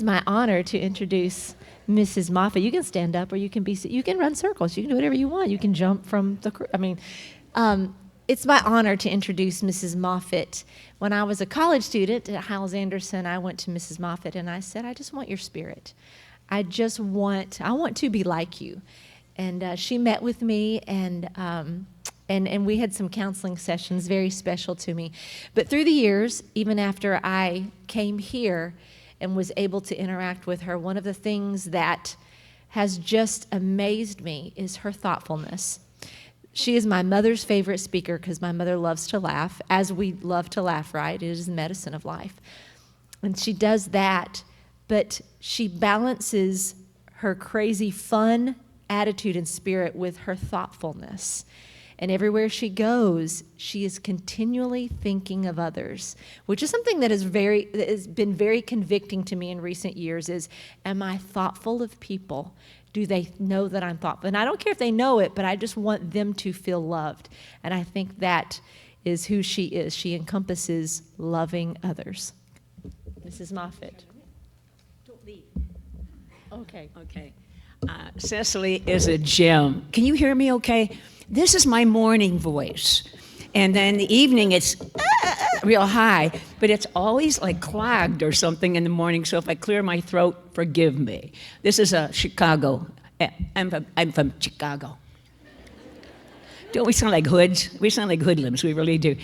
is my honor to introduce Mrs. Moffitt. You can stand up, or you can run circles. You can do whatever you want. You can jump from the. It's my honor to introduce Mrs. Moffitt. When I was a college student at Hyles Anderson, I went to Mrs. Moffitt and I said, "I just want your spirit. I want to be like you." And she met with me, and we had some counseling sessions, very special to me. But through the years, even after I came here and was able to interact with her, one of the things that has just amazed me is her thoughtfulness. She is my mother's favorite speaker because my mother loves to laugh, as we love to laugh, right? It is the medicine of life. And she does that, but she balances her crazy fun attitude and spirit with her thoughtfulness. And everywhere she goes, she is continually thinking of others, which is something that has been very convicting to me in recent years is, am I thoughtful of people? Do they know that I'm thoughtful? And I don't care if they know it, but I just want them to feel loved. And I think that is who she is. She encompasses loving others. Mrs. Moffitt. Don't leave. Okay. Okay. Cecily is a gem. Can you hear me okay? This is my morning voice. And then in the evening, it's real high, but it's always like clogged or something in the morning. So if I clear my throat, forgive me. This is Chicago. I'm from Chicago. Don't we sound like hoods? We sound like hoodlums, we really do.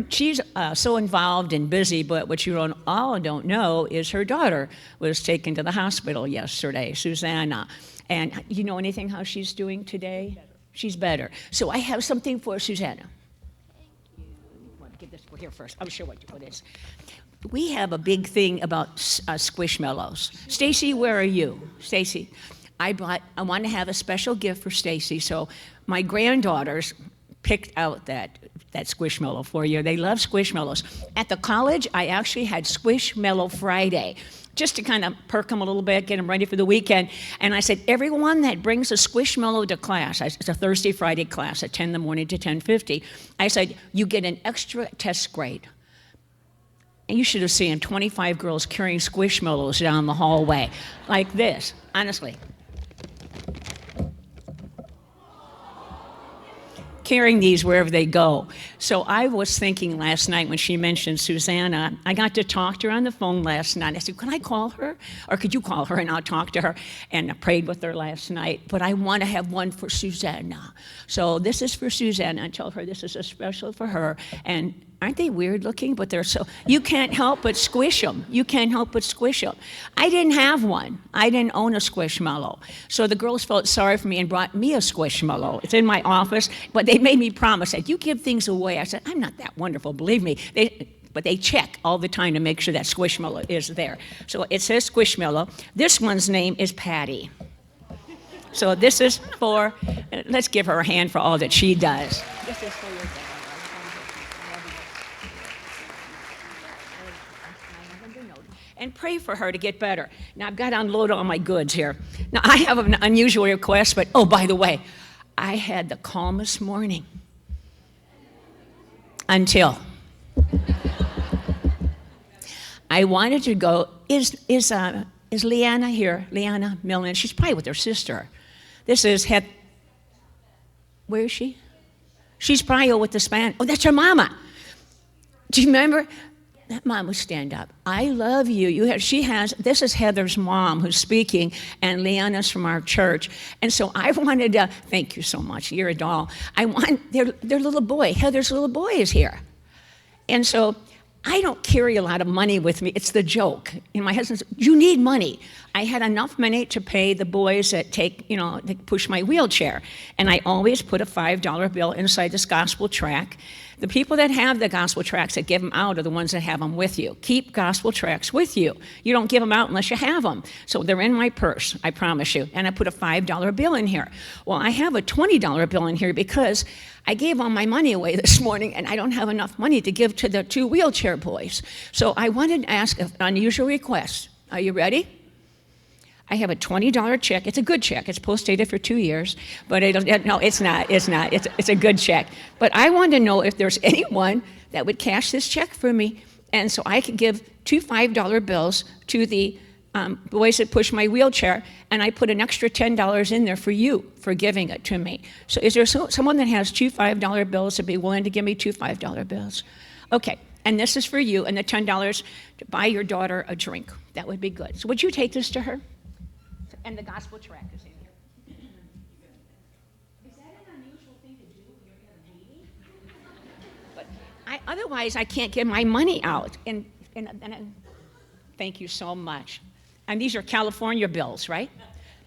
She's so involved and busy, but what you all don't know is her daughter was taken to the hospital yesterday, Susanna. And you know anything how she's doing today? Better. She's better. So I have something for Susanna. Thank you. I want to get this here first. I'll show what it is. We have a big thing about Squishmallows. Stacy, where are you? Stacy. I want to have a special gift for Stacy, so my granddaughters picked out that Squishmallow for you. They love Squishmallows. At the college, I actually had Squishmallow Friday, just to kind of perk them a little bit, get them ready for the weekend. And I said, everyone that brings a Squishmallow to class, it's a Thursday, Friday class at 10 in the morning to 10:50, I said, you get an extra test grade. And you should have seen 25 girls carrying Squishmallows down the hallway, like this, honestly. Carrying these wherever they go. So I was thinking last night when she mentioned Susanna, I got to talk to her on the phone last night. I said, could I call her? Or could you call her and I'll talk to her? And I prayed with her last night, but I want to have one for Susanna. So this is for Susanna. I told her this is a special for her. And aren't they weird looking? But they're so, you can't help but squish them. You can't help but squish them. I didn't have one. I didn't own a Squishmallow. So the girls felt sorry for me and brought me a Squishmallow. It's in my office, but they made me promise that you give things away. I said, I'm not that wonderful, believe me. But they check all the time to make sure that Squishmallow is there. So it says Squishmallow. This one's name is Patty. So this is for, let's give her a hand for all that she does. This is for your dad. And pray for her to get better. Now, I've got to unload all my goods here. Now, I have an unusual request, but, oh, by the way, I had the calmest morning until I wanted to go, is Leanna here? Leanna Millen? She's probably with her sister. This is, where is she? She's probably with the Spanish. Oh, that's her mama. Do you remember? That mom would stand up. I love you. This is Heather's mom who's speaking, and Leanna's from our church. And so I wanted to, thank you so much, you're a doll. I want, their little boy, Heather's little boy is here. And so I don't carry a lot of money with me. It's the joke. And my husband said, you need money. I had enough money to pay the boys that that push my wheelchair. And I always put a $5 bill inside this gospel tract. The people that have the gospel tracts that give them out are the ones that have them with you. Keep gospel tracts with you. You don't give them out unless you have them. So they're in my purse, I promise you. And I put a $5 bill in here. Well, I have a $20 bill in here because I gave all my money away this morning and I don't have enough money to give to the 2 wheelchair boys. So I wanted to ask an unusual request. Are you ready? I have a $20 check. It's a good check. It's post-dated for 2 years, but no, it's not. It's a good check. But I want to know if there's anyone that would cash this check for me, and so I could give 2 $5 bills to the boys that push my wheelchair, and I put an extra $10 in there for you for giving it to me. So is there someone that has two $5 bills that'd be willing to give me two $5 bills? Okay, and this is for you, and the $10 to buy your daughter a drink. That would be good. So would you take this to her? And the gospel tract is in here. Is that an unusual thing to do when you're at a meeting? But otherwise, I can't get my money out. And thank you so much. And these are California bills, right?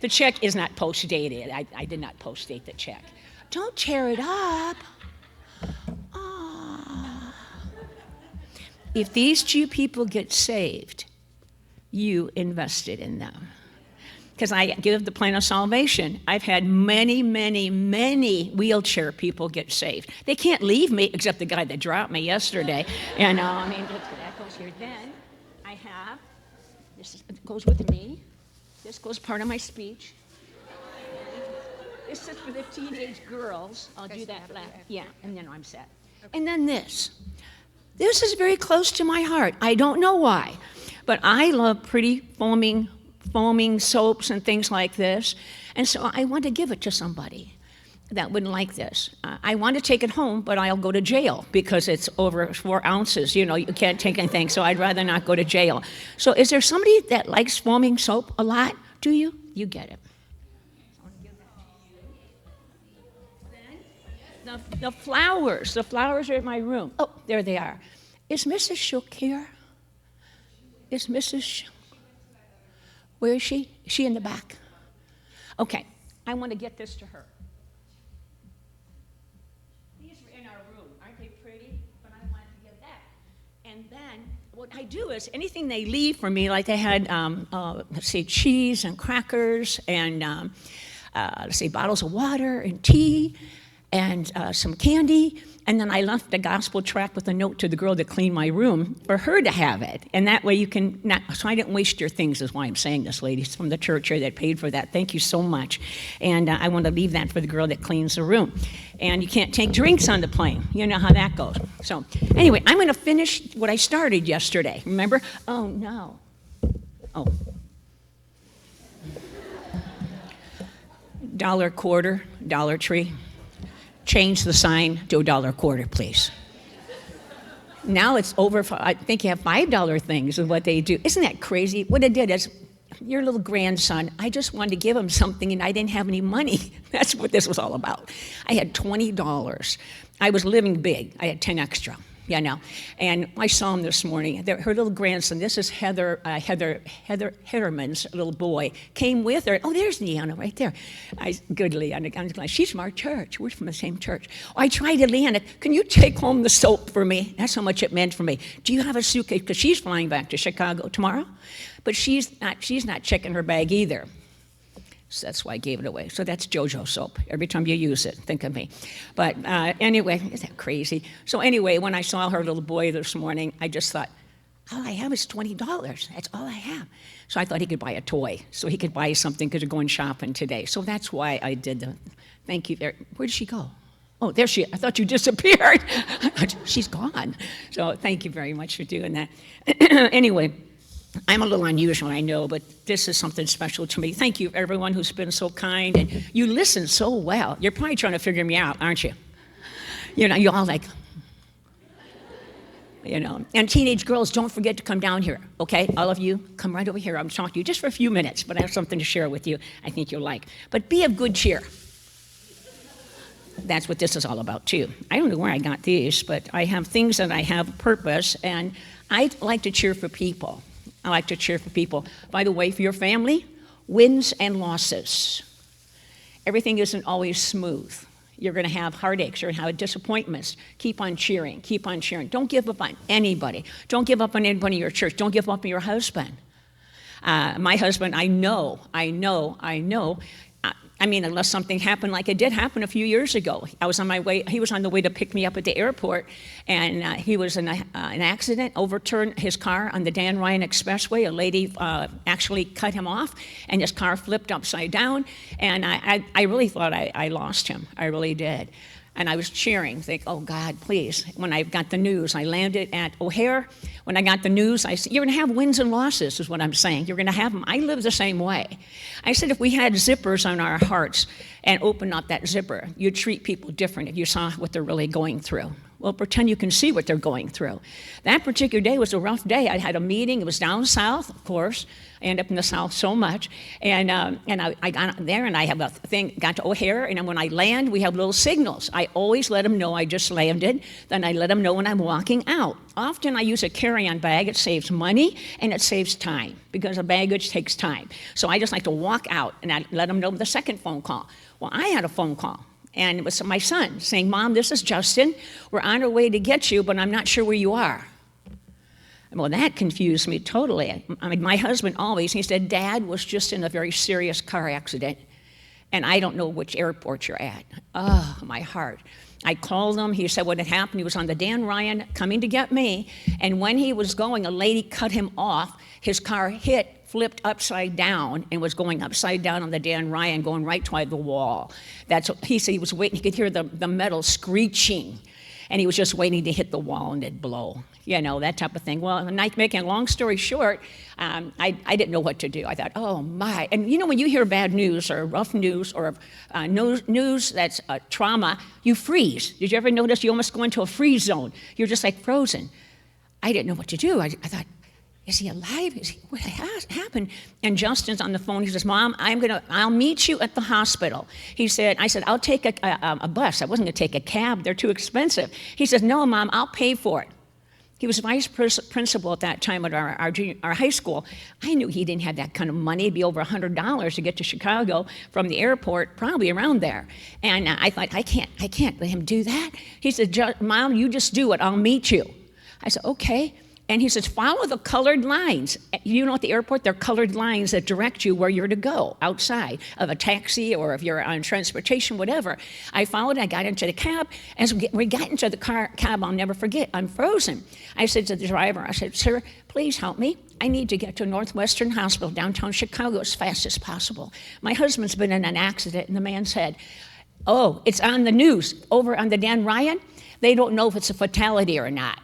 The check is not post-dated. I did not post-date the check. Don't tear it up. Oh. If these two people get saved, you invested in them. Because I give the plan of salvation. I've had many, many, many wheelchair people get saved. They can't leave me, except the guy that dropped me yesterday. And I mean, that goes here. Then I have, this goes with me. This goes part of my speech. This is for the teenage girls. I'll do that last. Yeah, and then I'm set. And then this. This is very close to my heart. I don't know why, but I love pretty foaming soaps and things like this. And so I want to give it to somebody that would like this. I want to take it home, but I'll go to jail because it's over 4 ounces. You know, you can't take anything, so I'd rather not go to jail. So is there somebody that likes foaming soap a lot? Do you? You get it. Then the flowers are in my room. Oh, there they are. Is Mrs. Shook here? Is Mrs. Shook? Where is she? Is she in the back? Okay, I want to get this to her. These were in our room. Aren't they pretty? But I wanted to get that. And then what I do is anything they leave for me, like they had, let's say, cheese and crackers and, let's say, bottles of water and tea and some candy. And then I left the gospel tract with a note to the girl that cleaned my room for her to have it. And that way you can not, so I didn't waste your things is why I'm saying this, ladies, from the church here that paid for that. Thank you so much. And I want to leave that for the girl that cleans the room. And you can't take drinks on the plane. You know how that goes. So anyway, I'm going to finish what I started yesterday. Remember? Oh, no. Oh. Dollar quarter, Dollar Tree. Change the sign to $1 quarter, please. Now it's over, I think you have $5 things is what they do. Isn't that crazy? What I did is, your little grandson, I just wanted to give him something and I didn't have any money. That's what this was all about. I had $20. I was living big. I had 10 extra. Yeah, no. And I saw him this morning. Her little grandson, this is Heatherman's little boy, came with her. Oh, there's Leanna right there. Good Leanna. I'm glad. She's from our church. We're from the same church. I tried to, Leanna, can you take home the soap for me? That's how much it meant for me. Do you have a suitcase? Because she's flying back to Chicago tomorrow. But she's not checking her bag either. So that's why I gave it away. So that's JoJo soap. Every time you use it, think of me. But anyway, isn't that crazy? So anyway, when I saw her little boy this morning, I just thought, all I have is $20. That's all I have. So I thought he could buy a toy. So he could buy something because we're going shopping today. So that's why I did the, thank you. Where did she go? Oh, there she is. I thought you disappeared. She's gone. So thank you very much for doing that. Anyway. I'm a little unusual, I know, but this is something special to me. Thank you, everyone who's been so kind, and you listen so well. You're probably trying to figure me out, aren't you? You know, you're all like, you know. And teenage girls, don't forget to come down here, okay? All of you, come right over here. I'm talking to you just for a few minutes, but I have something to share with you I think you'll like. But be of good cheer. That's what this is all about, too. I don't know where I got these, but I have things that I have purpose, and I like to cheer for people. I like to cheer for people. By the way, for your family, wins and losses. Everything isn't always smooth. You're going to have heartaches. You're going to have disappointments. Keep on cheering. Keep on cheering. Don't give up on anybody. Don't give up on anybody in your church. Don't give up on your husband. My husband, I know. I mean, unless something happened like it did happen a few years ago. I was on my way, he was on the way to pick me up at the airport, and he was in an accident, overturned his car on the Dan Ryan Expressway. A lady actually cut him off, and his car flipped upside down, and I really thought I lost him. I really did. And I was cheering, think, oh, God, please. When I got the news, I landed at O'Hare. When I got the news, I said, you're going to have wins and losses, is what I'm saying. You're going to have them. I live the same way. I said, if we had zippers on our hearts and opened up that zipper, you'd treat people different if you saw what they're really going through. Well, pretend you can see what they're going through. That particular day was a rough day. I had a meeting. It was down south, of course. I end up in the south so much. And I got there, and I have a thing, got to O'Hare, and when I land, we have little signals. I always let them know I just landed. Then I let them know when I'm walking out. Often I use a carry-on bag. It saves money, and it saves time, because a baggage takes time. So I just like to walk out, and I let them know the second phone call. Well, I had a phone call. And it was my son saying, Mom, this is Justin. We're on our way to get you, but I'm not sure where you are. Well, that confused me totally. I mean, my husband always, he said, Dad was just in a very serious car accident, and I don't know which airport you're at. Oh, my heart. I called him. He said what had happened. He was on the Dan Ryan coming to get me, and when he was going, a lady cut him off. His car flipped upside down, and was going upside down on the Dan Ryan, going right toward the wall. That's what he said. He was waiting. He could hear the metal screeching, and he was just waiting to hit the wall and it'd blow. You know, that type of thing. Well, making a long story short, I didn't know what to do. I thought, oh my. And you know, when you hear bad news or rough news or news that's trauma, you freeze. Did you ever notice you almost go into a freeze zone? You're just like frozen. I didn't know what to do. I thought, is he alive? What has happened? And Justin's on the phone. He says, Mom, I'll meet you at the hospital. I said, I'll take a bus. I wasn't going to take a cab. They're too expensive. He says, no, Mom, I'll pay for it. He was vice principal at that time at our high school. I knew he didn't have that kind of money. It'd be over $100 to get to Chicago from the airport, probably around there. And I thought, I can't let him do that. He said, Mom, you just do it. I'll meet you. I said, okay. And he says, follow the colored lines. You know, at the airport, there are colored lines that direct you where you're to go outside of a taxi, or if you're on transportation, whatever. I followed, I got into the cab. As we got into the cab, I'll never forget, I'm frozen. I said to the driver, I said, sir, please help me. I need to get to Northwestern Hospital, downtown Chicago, as fast as possible. My husband's been in an accident, and the man said, oh, it's on the news over on the Dan Ryan. They don't know if it's a fatality or not.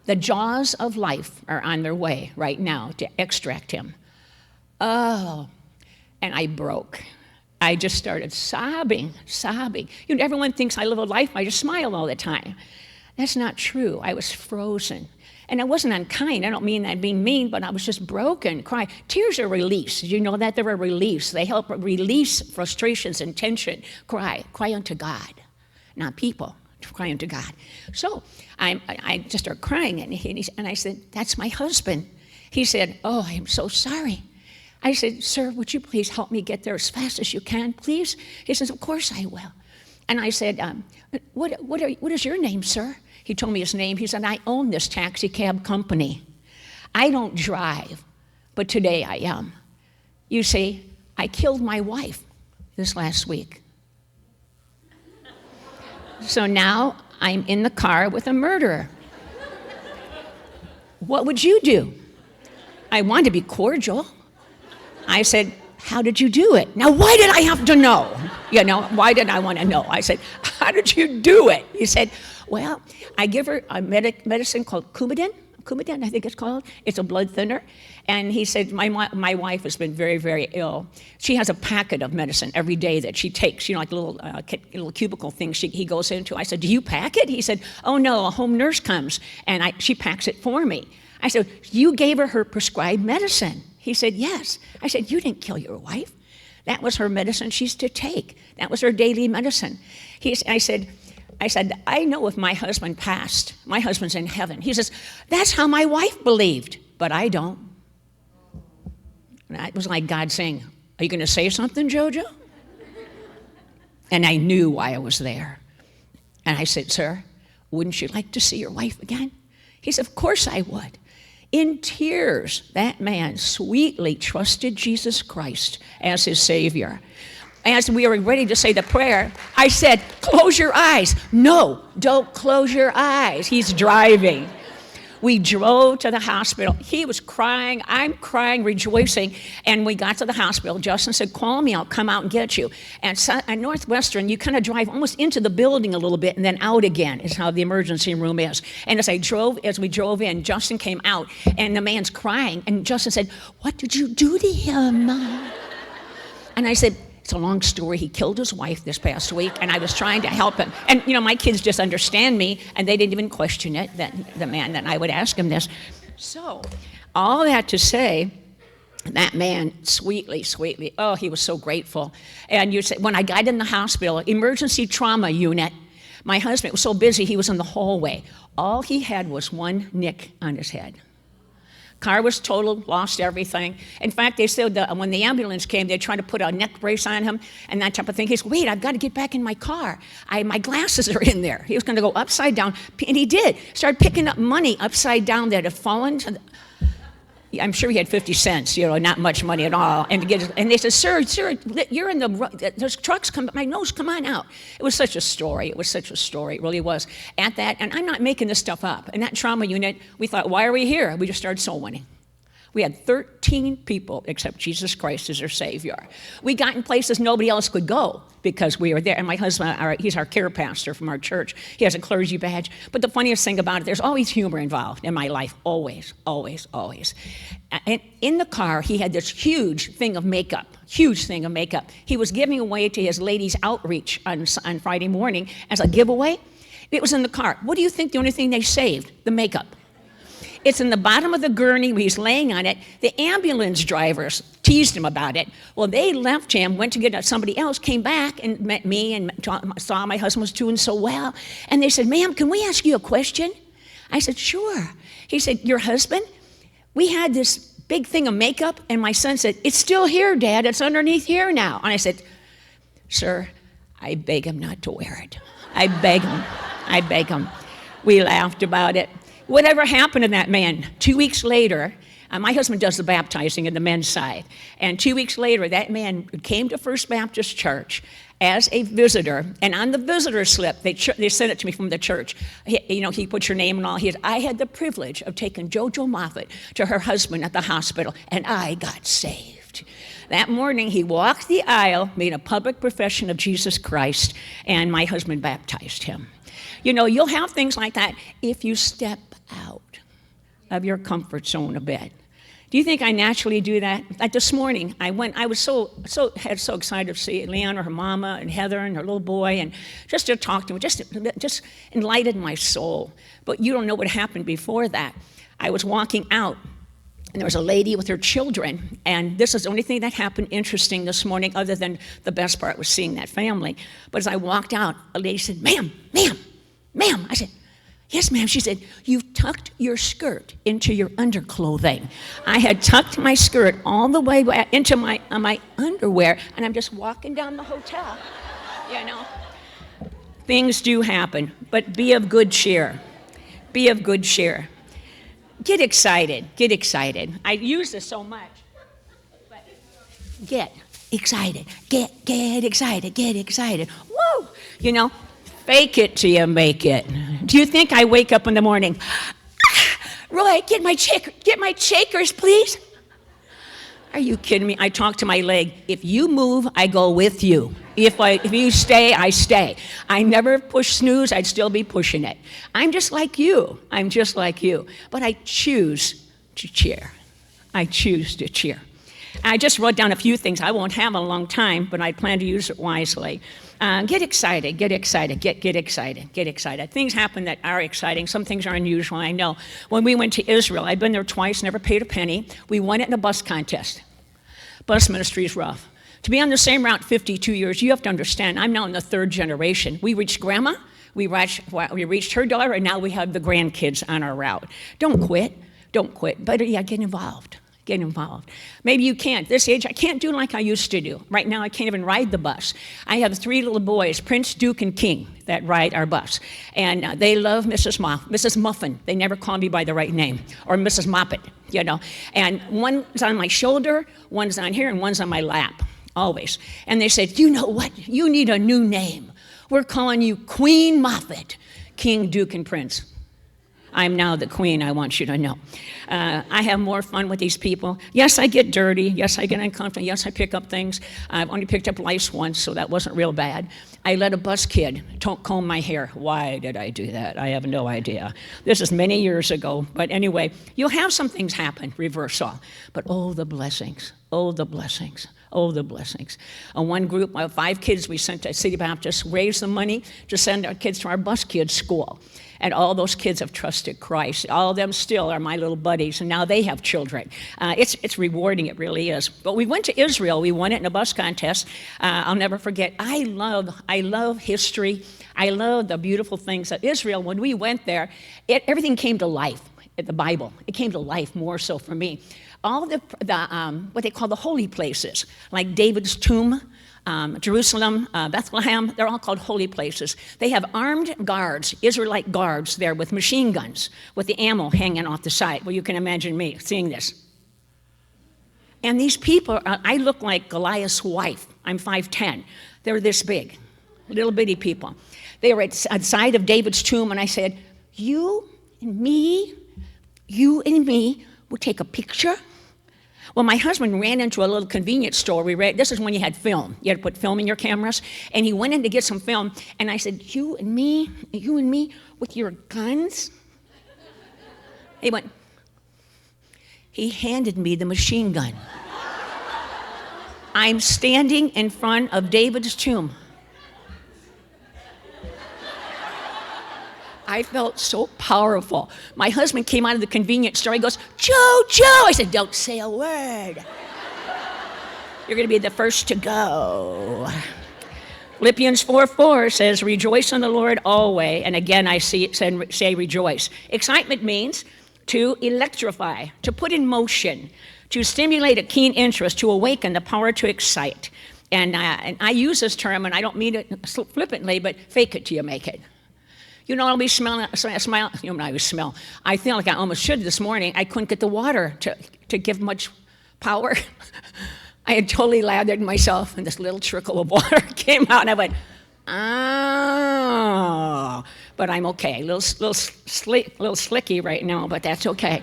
The jaws of life are on their way right now to extract him. Oh, and I broke. I just started sobbing. You know, everyone thinks I live a life, I just smile all the time. That's not true. I was frozen. And I wasn't unkind. I don't mean that being mean, but I was just broken, crying. Tears are release. Did you know that? They're a release. They help release frustrations and tension. Cry unto God, not people. Cry unto God. So I just started crying, and I said, that's my husband. He said, oh, I'm so sorry. I said, sir, would you please help me get there as fast as you can, please? He says, of course I will. And I said, what is your name, sir? He told me his name. He said, I own this taxi cab company. I don't drive, but today I am. You see, I killed my wife this last week. So now I'm in the car with a murderer. What would you do? I wanted to be cordial. I said, how did you do it? Now, why did I have to know? You know, why did I want to know? I said, how did you do it? He said, well, I give her a medicine called Coumadin, I think it's called. It's a blood thinner. And he said, my wife has been very, very ill. She has a packet of medicine every day that she takes, you know, like little cubicle things he goes into. I said, do you pack it? He said, oh no, a home nurse comes and she packs it for me. I said, you gave her prescribed medicine? He said, yes. I said, you didn't kill your wife. That was her medicine she's to take. That was her daily medicine. I said, I know if my husband passed, my husband's in heaven. He says, that's how my wife believed, but I don't. And that was like God saying, are you going to say something, JoJo? And I knew why I was there. And I said, sir, wouldn't you like to see your wife again? He said, of course I would. In tears, that man sweetly trusted Jesus Christ as his Savior. As we were ready to say the prayer, I said, close your eyes. No, don't close your eyes. He's driving. We drove to the hospital. He was crying. I'm crying, rejoicing. And we got to the hospital. Justin said, call me. I'll come out and get you. And so, at Northwestern, you kind of drive almost into the building a little bit and then out again is how the emergency room is. And as we drove in, Justin came out, and the man's crying. And Justin said, what did you do to him? And I said, it's a long story. He killed his wife this past week, and I was trying to help him. And, my kids just understand me, and they didn't even question it, that the man, that I would ask him this. So, all that to say, that man, sweetly, oh, he was so grateful. And you say, when I got in the hospital, emergency trauma unit, my husband was so busy, he was in the hallway. All he had was one nick on his head. Car was totaled, lost everything. In fact, they said that when the ambulance came, they tried to put a neck brace on him and that type of thing. He said, wait, I've got to get back in my car. My glasses are in there. He was going to go upside down, and he did. Started picking up money upside down that had fallen to I'm sure he had 50 cents, not much money at all. And they said, sir, you're in there's trucks coming, my nose, come on out. It was such a story. It really was. At that, and I'm not making this stuff up. In that trauma unit, we thought, why are we here? We just started soul winning. We had 13 people accept Jesus Christ as their Savior. We got in places nobody else could go because we were there. And my husband, he's our care pastor from our church. He has a clergy badge. But the funniest thing about it, there's always humor involved in my life. Always. And in the car, he had this huge thing of makeup. He was giving away to his ladies' outreach on Friday morning as a giveaway. It was in the car. What do you think the only thing they saved? The makeup. It's in the bottom of the gurney where he's laying on it. The ambulance drivers teased him about it. Well, they left him, went to get somebody else, came back and met me and saw my husband was doing so well. And they said, ma'am, can we ask you a question? I said, sure. He said, your husband? We had this big thing of makeup, and my son said, it's still here, Dad. It's underneath here now. And I said, sir, I beg him not to wear it. I beg him. We laughed about it. Whatever happened to that man? 2 weeks later, my husband does the baptizing in the men's side. And 2 weeks later, that man came to First Baptist Church as a visitor. And on the visitor slip, they sent it to me from the church. He put your name and all. I had the privilege of taking JoJo Moffitt to her husband at the hospital, and I got saved. That morning, he walked the aisle, made a public profession of Jesus Christ, and my husband baptized him. You'll have things like that if you step out of your comfort zone a bit. Do you think I naturally do that? Like this morning, I was so excited to see Leanna, her mama, and Heather, and her little boy, and just to talk to them, just enlightened my soul. But you don't know what happened before that. I was walking out, and there was a lady with her children, and this is the only thing that happened interesting this morning, other than the best part was seeing that family. But as I walked out, a lady said, ma'am. I said, yes, ma'am. She said, you've tucked your skirt into your underclothing. I had tucked my skirt all the way into my underwear, and I'm just walking down the hotel. Things do happen, but be of good cheer. Get excited. I use this so much, but get excited. Get excited. Woo! Fake it till you make it. Do you think I wake up in the morning, Roy, get my shakers, please? Are you kidding me? I talk to my leg. If you move, I go with you. If you stay, I stay. I never push snooze. I'd still be pushing it. I'm just like you. But I choose to cheer. I just wrote down a few things. I won't have a long time, but I plan to use it wisely. Get excited. Things happen that are exciting. Some things are unusual, I know. When we went to Israel, I've been there twice, never paid a penny. We won it in a bus contest. Bus ministry is rough. To be on the same route 52 years, you have to understand, I'm now in the third generation. We reached grandma, we reached her daughter, and now we have the grandkids on our route. Don't quit, but yeah, get involved. Maybe you can't. This age, I can't do like I used to do. Right now, I can't even ride the bus. I have 3 little boys, Prince, Duke, and King, that ride our bus. And they love Mrs. Muffin. They never call me by the right name. Or Mrs. Moppet, And one's on my shoulder, one's on here, and one's on my lap, always. And they said, you know what? You need a new name. We're calling you Queen Moffett, King, Duke, and Prince. I'm now the queen, I want you to know. I have more fun with these people. Yes, I get dirty. Yes, I get uncomfortable. Yes, I pick up things. I've only picked up lice once, so that wasn't real bad. I let a bus kid comb my hair. Why did I do that? I have no idea. This is many years ago. But anyway, you'll have some things happen, reversal. But oh, the blessings. Oh, the blessings. Oh, the blessings. One group of 5 kids we sent to City Baptist raised the money to send our kids to our bus kids' school. And all those kids have trusted Christ. All of them still are my little buddies, and now they have children. It's rewarding, it really is. But we went to Israel. We won it in a bus contest. I'll never forget. I love history. I love the beautiful things of Israel. When we went there, everything came to life. The Bible, it came to life more so for me. All the what they call the holy places, like David's tomb, Jerusalem, Bethlehem, they're all called holy places. They have armed guards, Israelite guards there with machine guns, with the ammo hanging off the side. Well, you can imagine me seeing this. And these people, I look like Goliath's wife. I'm 5'10". They're this big, little bitty people. They were at the side of David's tomb, and I said, you and me would take a picture. Well, my husband ran into a little convenience store. This is when you had film. You had to put film in your cameras. And he went in to get some film. And I said, you and me with your guns? He handed me the machine gun. I'm standing in front of David's tomb. I felt so powerful. My husband came out of the convenience store. He goes, JoJo. I said, don't say a word. You're going to be the first to go. Philippians 4:4 says, rejoice in the Lord always. And again, I say rejoice. Excitement means to electrify, to put in motion, to stimulate a keen interest, to awaken the power to excite. And I use this term, and I don't mean it flippantly, but fake it till you make it. You know, I'll be smiling. I feel like I almost should this morning. I couldn't get the water to give much power. I had totally lathered myself, and this little trickle of water came out, and I went, oh. But I'm okay. A little slicky right now, but that's okay.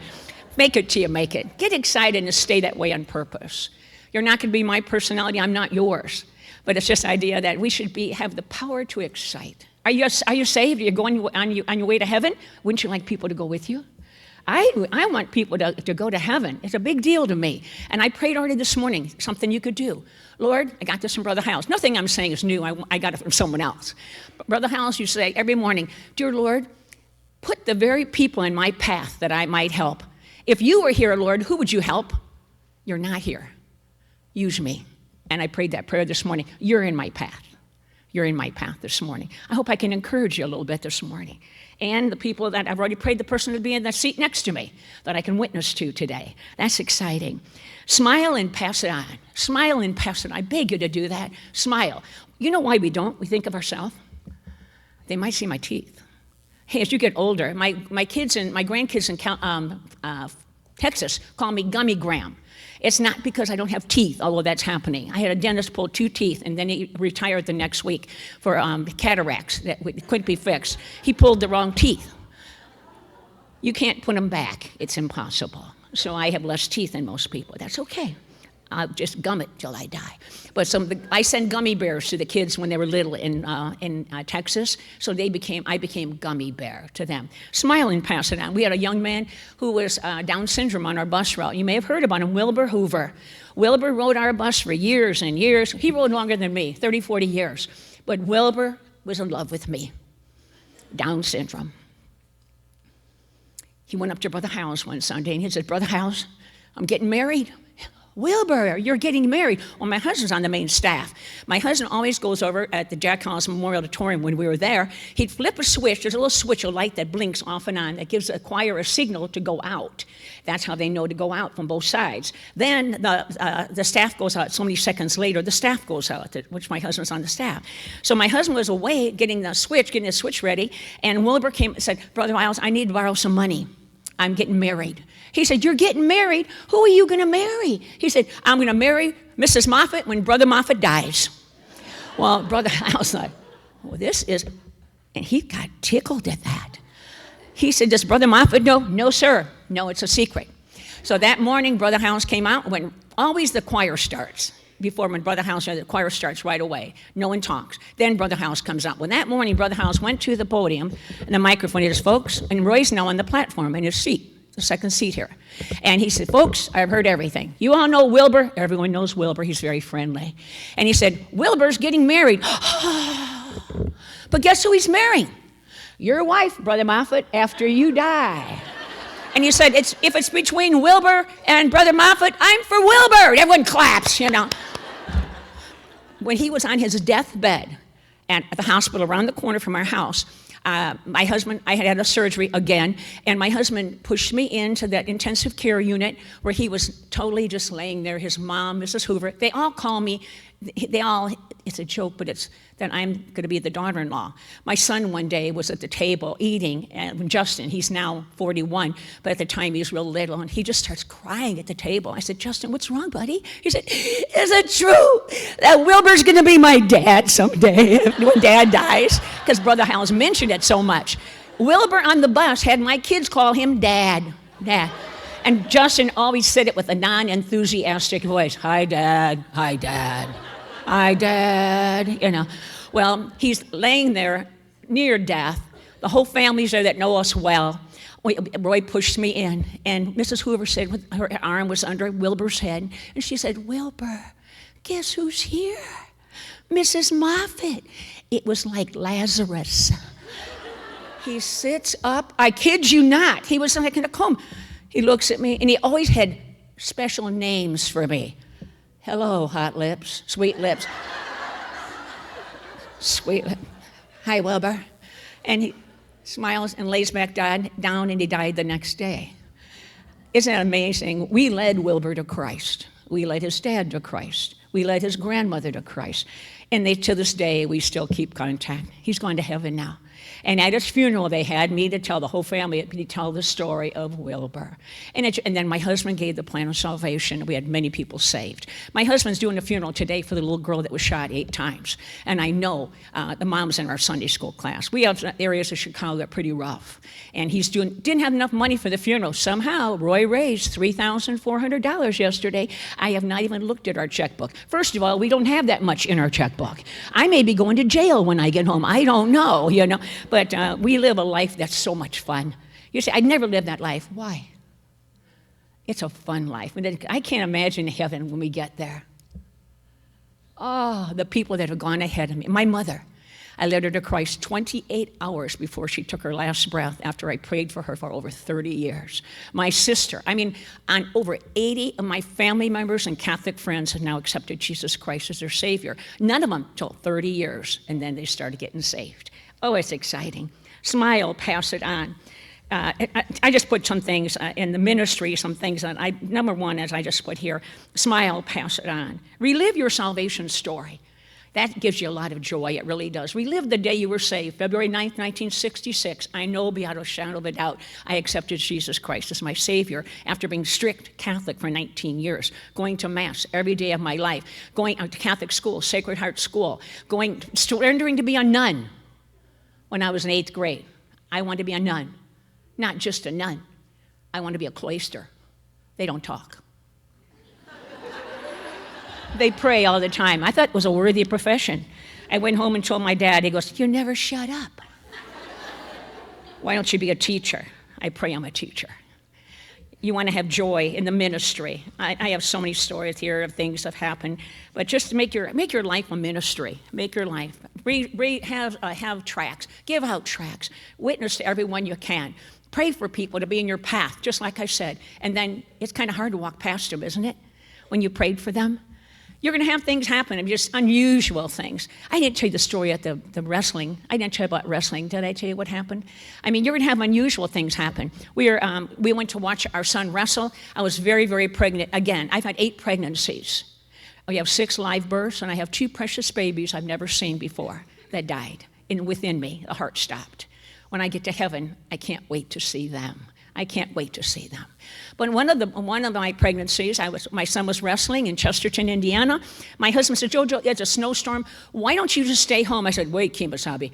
Make it till you make it. Get excited and stay that way on purpose. You're not going to be my personality. I'm not yours. But it's just the idea that we should have the power to excite. Are you saved? Are you going on your way to heaven? Wouldn't you like people to go with you? I want people to go to heaven. It's a big deal to me. And I prayed already this morning, something you could do. Lord, I got this from Brother House. Nothing I'm saying is new. I got it from someone else. But Brother House, you say every morning, dear Lord, put the very people in my path that I might help. If you were here, Lord, who would you help? You're not here. Use me. And I prayed that prayer this morning. You're in my path. You're in my path this morning. I hope I can encourage you a little bit this morning. And the people that I've already prayed the person to be in that seat next to me that I can witness to today. That's exciting. Smile and pass it on. Smile and pass it on. I beg you to do that. Smile. You know why we don't? We think of ourselves. They might see my teeth. Hey, as you get older, my kids and my grandkids in Texas call me Gummy Graham. It's not because I don't have teeth, although that's happening. I had a dentist pull 2 teeth, and then he retired the next week for cataracts that couldn't be fixed. He pulled the wrong teeth. You can't put them back. It's impossible. So I have less teeth than most people. That's okay. I'll just gum it till I die. But I send gummy bears to the kids when they were little in Texas, so I became gummy bear to them. Smile and pass it on. We had a young man who was Down syndrome on our bus route. You may have heard about him, Wilbur Hoover. Wilbur rode our bus for years and years. He rode longer than me, 30, 40 years. But Wilbur was in love with me. Down syndrome. He went up to Brother House one Sunday, and he said, Brother House, I'm getting married. Wilbur, you're getting married. Well, my husband's on the main staff. My husband always goes over at the Jack Collins Memorial Auditorium when we were there. He'd flip a switch. There's a little switch, a light that blinks off and on that gives the choir a signal to go out. That's how they know to go out from both sides. Then the staff goes out. So many seconds later, the staff goes out, which my husband's on the staff. So my husband was away getting the switch ready, and Wilbur came and said, Brother Miles, I need to borrow some money. I'm getting married. He said, you're getting married? Who are you going to marry? He said, I'm going to marry Mrs. Moffitt when Brother Moffitt dies. Well, I was like, well, this is, and he got tickled at that. He said, does Brother Moffitt know? No, sir. No, it's a secret. So that morning, Brother House came out when always the choir starts. Before when Brother House, the choir starts right away. No one talks. Then Brother House comes out. When that morning, Brother House went to the podium and the microphone, he says, folks, and Roy's now on the platform in his seat, the second seat here. And he said, folks, I've heard everything. You all know Wilbur? Everyone knows Wilbur. He's very friendly. And he said, Wilbur's getting married. But guess who he's marrying? Your wife, Brother Moffitt, after you die. And he said, if it's between Wilbur and Brother Moffitt, I'm for Wilbur. Everyone claps, you know. When he was on his deathbed at the hospital around the corner from our house, my husband, I had a surgery again, and my husband pushed me into that intensive care unit where he was totally just laying there. His mom, Mrs. Hoover, they all call me, it's a joke, but it's that I'm going to be the daughter-in-law. My son one day was at the table eating, and Justin, he's now 41, but at the time he was real little, and he just starts crying at the table. I said, Justin, what's wrong, buddy? He said, is it true that Wilbur's going to be my dad someday when Dad dies? Because Brother Hal's mentioned it so much. Wilbur on the bus had my kids call him Dad, Dad. And Justin always said it with a non-enthusiastic voice, hi, Dad, hi, Dad. Hi, Dad, you know. Well, he's laying there near death. The whole family's there that know us well. Roy pushed me in, and Mrs. Hoover said her arm was under Wilbur's head, and she said, Wilbur, guess who's here? Mrs. Moffitt. It was like Lazarus. He sits up, I kid you not. He was like in a coma. He looks at me, and he always had special names for me. Hello, hot lips, sweet lips. Sweet lips. Hi, Wilbur. And he smiles and lays back down, and he died the next day. Isn't that amazing? We led Wilbur to Christ. We led his dad to Christ. We led his grandmother to Christ. And to this day, we still keep contact. He's gone to heaven now. And at his funeral, they had me to tell the whole family, to tell the story of Wilbur. And then my husband gave the plan of salvation. We had many people saved. My husband's doing a funeral today for the little girl that was shot 8 times. And I know the mom's in our Sunday school class. We have areas of Chicago that are pretty rough. And didn't have enough money for the funeral. Somehow, Roy raised $3,400 yesterday. I have not even looked at our checkbook. First of all, we don't have that much in our checkbook. I may be going to jail when I get home. I don't know, you know. But we live a life that's so much fun. You say, I'd never live that life. Why? It's a fun life. I can't imagine heaven when we get there. Oh, the people that have gone ahead of me. My mother, I led her to Christ 28 hours before she took her last breath after I prayed for her for over 30 years. My sister, on over 80 of my family members and Catholic friends have now accepted Jesus Christ as their Savior. None of them till 30 years, and then they started getting saved. Oh, it's exciting. Smile, pass it on. I just put some things in the ministry, some things that number one, as I just put here, smile, pass it on. Relive your salvation story. That gives you a lot of joy, it really does. Relive the day you were saved, February 9th, 1966. I know beyond a shadow of a doubt I accepted Jesus Christ as my Savior after being strict Catholic for 19 years, going to Mass every day of my life, going to Catholic school, Sacred Heart School, surrendering to be a nun. When I was in 8th grade, I wanted to be a nun. Not just a nun. I wanted to be a cloister. They don't talk. They pray all the time. I thought it was a worthy profession. I went home and told my dad, he goes, you never shut up. Why don't you be a teacher? I pray I'm a teacher. You want to have joy in the ministry. I have so many stories here of things that have happened, but just make your life a ministry. Make your life. Have tracts. Give out tracts. Witness to everyone you can. Pray for people to be in your path, just like I said. And then it's kind of hard to walk past them, isn't it? When you prayed for them. You're going to have things happen, just unusual things. I didn't tell you the story at the wrestling. I didn't tell you about wrestling. Did I tell you what happened? You're going to have unusual things happen. We went to watch our son wrestle. I was very, very pregnant. Again, I've had 8 pregnancies. We have 6 live births, and I have 2 precious babies I've never seen before that died. And within me, the heart stopped. When I get to heaven, I can't wait to see them. I can't wait to see them. But one of my pregnancies, my son was wrestling in Chesterton, Indiana. My husband said, JoJo, it's a snowstorm. Why don't you just stay home? I said, wait, Kimasabi,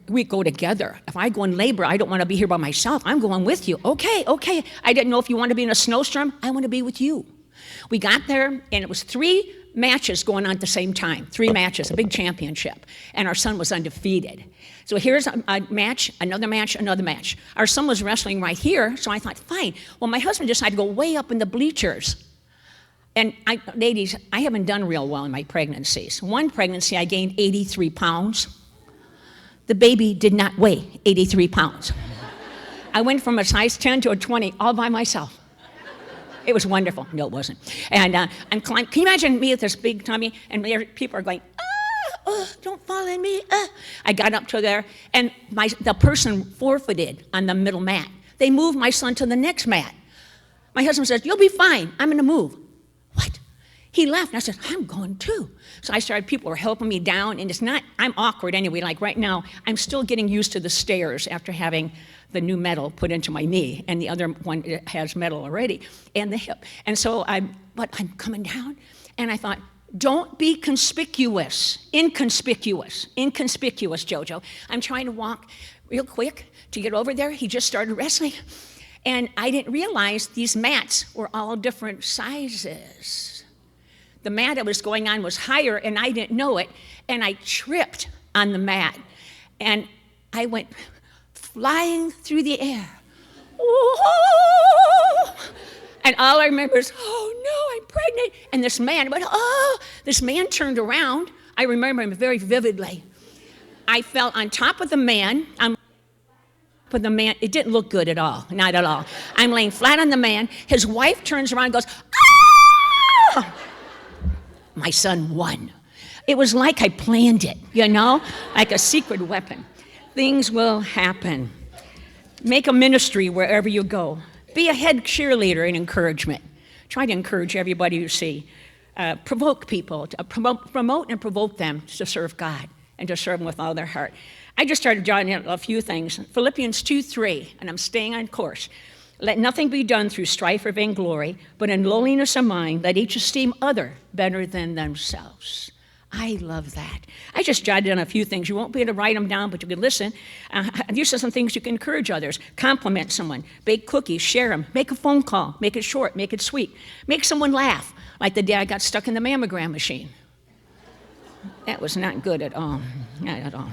we go together. If I go in labor, I don't want to be here by myself. I'm going with you. Okay. I didn't know if you want to be in a snowstorm. I want to be with you. We got there, and it was 3 matches going on at the same time. 3 matches, a big championship. And our son was undefeated. So here's a match, another match, another match. Our son was wrestling right here, so I thought, fine. Well, my husband decided to go way up in the bleachers. And ladies, I haven't done real well in my pregnancies. One pregnancy, I gained 83 pounds. The baby did not weigh 83 pounds. I went from a size 10 to a 20 all by myself. It was wonderful. No, it wasn't. And I'm climbing. Can you imagine me with this big tummy, and people are going, don't fall on me. I got up to there, and the person forfeited on the middle mat. They moved my son to the next mat. My husband says, you'll be fine. I'm going to move. What? He left, and I said, I'm going too. So I started, people were helping me down, and I'm awkward anyway. Like right now, I'm still getting used to the stairs after having the new metal put into my knee, and the other one has metal already, and the hip. And so I'm coming down, and I thought, don't be conspicuous, inconspicuous, JoJo. I'm trying to walk real quick to get over there. He just started wrestling, and I didn't realize these mats were all different sizes. The mat I was going on was higher, and I didn't know it, and I tripped on the mat, and I went flying through the air. Whoa! And all I remember is, oh no, I'm pregnant. And this man went, this man turned around. I remember him very vividly. I fell on top of the man. It didn't look good at all, not at all. I'm laying flat on the man. His wife turns around and goes, ah! My son won. It was like I planned it, like a secret weapon. Things will happen. Make a ministry wherever you go. Be a head cheerleader in encouragement. Try to encourage everybody you see. Provoke people, promote and provoke them to serve God and to serve Him with all their heart. I just started jotting in a few things. Philippians 2:3, and I'm staying on course. Let nothing be done through strife or vainglory, but in lowliness of mind, let each esteem other better than themselves. I love that. I just jotted down a few things. You won't be able to write them down, but you can listen. These are some things you can encourage others. Compliment someone. Bake cookies. Share them. Make a phone call. Make it short. Make it sweet. Make someone laugh, like the day I got stuck in the mammogram machine. That was not good at all. Not at all.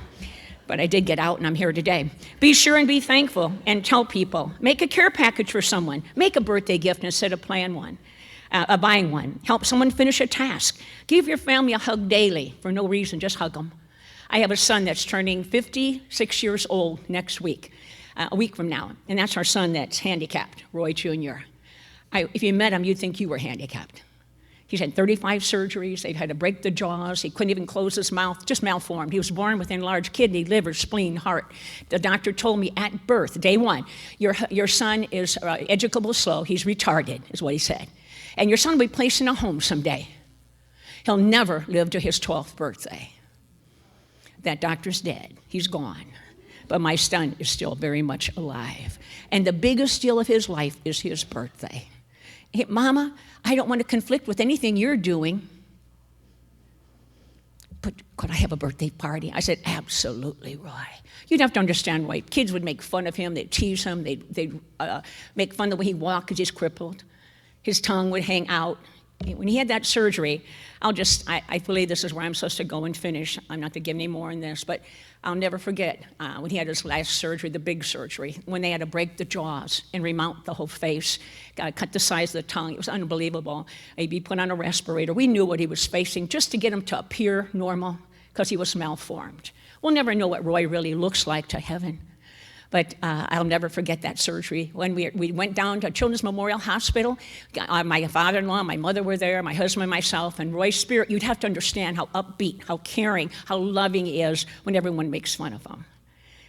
But I did get out, and I'm here today. Be sure and be thankful, and tell people. Make a care package for someone. Make a birthday gift instead of buying one. Help someone finish a task. Give your family a hug daily for no reason, just hug them. I have a son that's turning 56 years old next week, a week from now, and that's our son that's handicapped, Roy Jr. If you met him, you'd think you were handicapped. He's had 35 surgeries. They've had to break the jaws. He couldn't even close his mouth, just malformed. He was born with enlarged kidney, liver, spleen, heart. The doctor told me at birth, day 1, your son is educable slow. He's retarded, is what he said. And your son will be placed in a home someday. He'll never live to his 12th birthday. That doctor's dead. He's gone. But my son is still very much alive. And the biggest deal of his life is his birthday. Hey, Mama, I don't want to conflict with anything you're doing, but could I have a birthday party? I said, absolutely, Roy. You'd have to understand why kids would make fun of him. They'd tease him. They'd make fun of the way he walked because he's crippled. His tongue would hang out. When he had that surgery, I believe this is where I'm supposed to go and finish. I'm not to give any more in this, but I'll never forget when he had his last surgery, the big surgery, when they had to break the jaws and remount the whole face, cut the size of the tongue. It was unbelievable. He'd be put on a respirator. We knew what he was facing just to get him to appear normal because he was malformed. We'll never know what Roy really looks like to heaven. But I'll never forget that surgery. When we went down to Children's Memorial Hospital, my father-in-law, my mother were there, my husband and myself, and Roy's spirit, you'd have to understand how upbeat, how caring, how loving he is when everyone makes fun of him.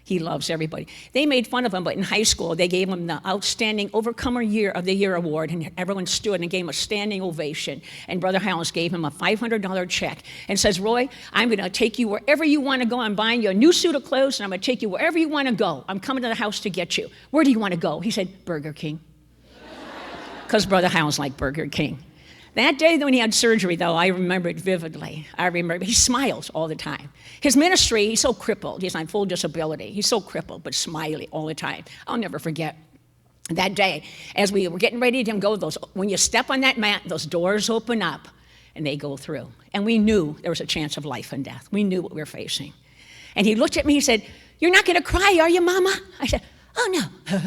He loves everybody. They made fun of him, but in high school, they gave him the Outstanding Overcomer of the Year award, and everyone stood and gave him a standing ovation. And Brother Howells gave him a $500 check and says, Roy, I'm going to take you wherever you want to go. I'm buying you a new suit of clothes, and I'm going to take you wherever you want to go. I'm coming to the house to get you. Where do you want to go? He said, Burger King. Because Brother Howells liked Burger King. That day when he had surgery, though, I remember it vividly. I remember he smiles all the time. His ministry, he's so crippled. He's on full disability. He's so crippled, but smiley all the time. I'll never forget that day as we were getting ready to go. When you step on that mat, those doors open up and they go through. And we knew there was a chance of life and death. We knew what we were facing. And he looked at me, he said, "You're not going to cry, are you, Mama?" I said, "Oh, no."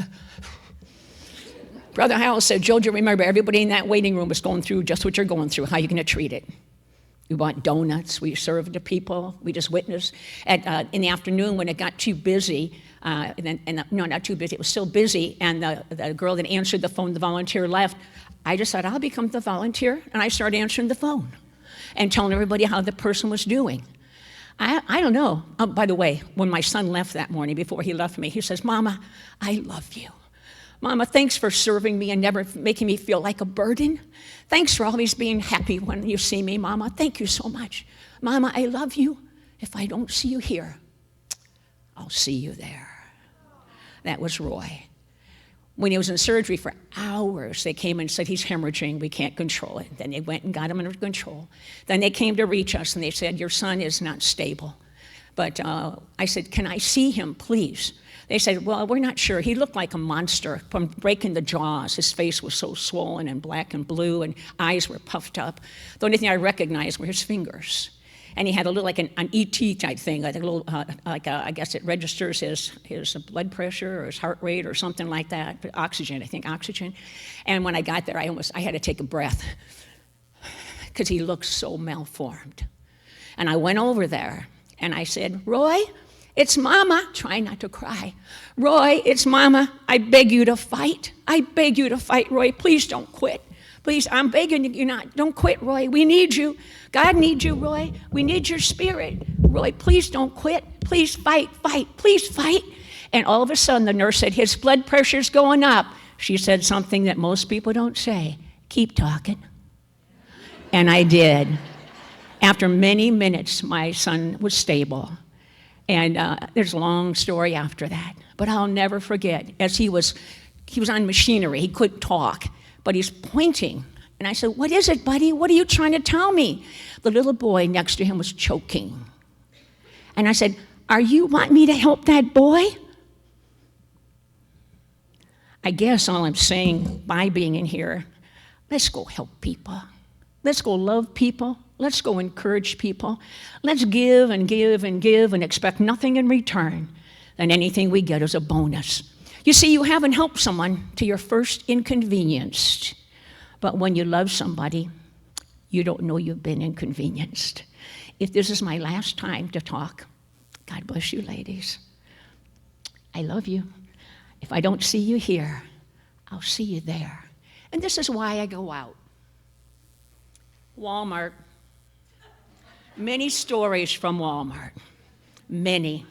Brother Howell said, "JoJo, remember, everybody in that waiting room is going through just what you're going through. How are you going to treat it?" We bought donuts. We served the people. We just witnessed. In the afternoon when it got too busy, no, not too busy, it was still busy, and the girl that answered the phone, the volunteer, left. I just thought, I'll become the volunteer, and I started answering the phone and telling everybody how the person was doing. I don't know. Oh, by the way, when my son left that morning, before he left me, he says, "Mama, I love you. Mama, thanks for serving me and never making me feel like a burden. Thanks for always being happy when you see me, Mama. Thank you so much. Mama, I love you. If I don't see you here, I'll see you there." That was Roy. When he was in surgery for hours, they came and said, "He's hemorrhaging. We can't control it." Then they went and got him under control. Then they came to reach us, and they said, "Your son is not stable." But I said, "Can I see him, please?" They said, "Well, we're not sure. He looked like a monster from breaking the jaws. His face was so swollen and black and blue, and eyes were puffed up. The only thing I recognized were his fingers. And he had a little, like an ET type thing, like a little, I guess it registers his blood pressure or his heart rate or something like that. But oxygen, I think oxygen. And when I got there, I had to take a breath because he looked so malformed. And I went over there and I said, "Roy, it's Mama," trying not to cry. "Roy, it's Mama. I beg you to fight. I beg you to fight, Roy. Please don't quit. Please, I'm begging you not. Don't quit, Roy. We need you. God needs you, Roy. We need your spirit. Roy, please don't quit. Please fight, please fight." And all of a sudden, the nurse said, "His blood pressure's going up." She said something that most people don't say: "Keep talking." And I did. After many minutes, my son was stable. And there's a long story after that. But I'll never forget, as he was on machinery, he couldn't talk, but he's pointing. And I said, "What is it, buddy? What are you trying to tell me?" The little boy next to him was choking. And I said, "Are you wanting me to help that boy?" I guess all I'm saying by being in here, let's go help people. Let's go love people. Let's go encourage people. Let's give and give and give and expect nothing in return. And anything we get is a bonus. You see, you haven't helped someone to your first inconvenienced. But when you love somebody, you don't know you've been inconvenienced. If this is my last time to talk, God bless you, ladies. I love you. If I don't see you here, I'll see you there. And this is why I go out. Walmart. Many stories from Walmart. Many.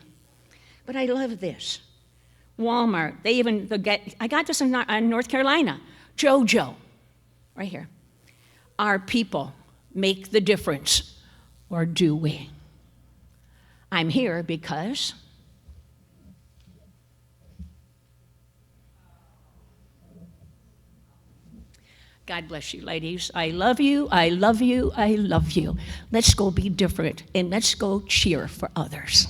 But I love this. Walmart, I got this in North Carolina. JoJo, right here. Our people make the difference, or do we? I'm here because God bless you, ladies. I love you, I love you, I love you. Let's go be different, and let's go cheer for others.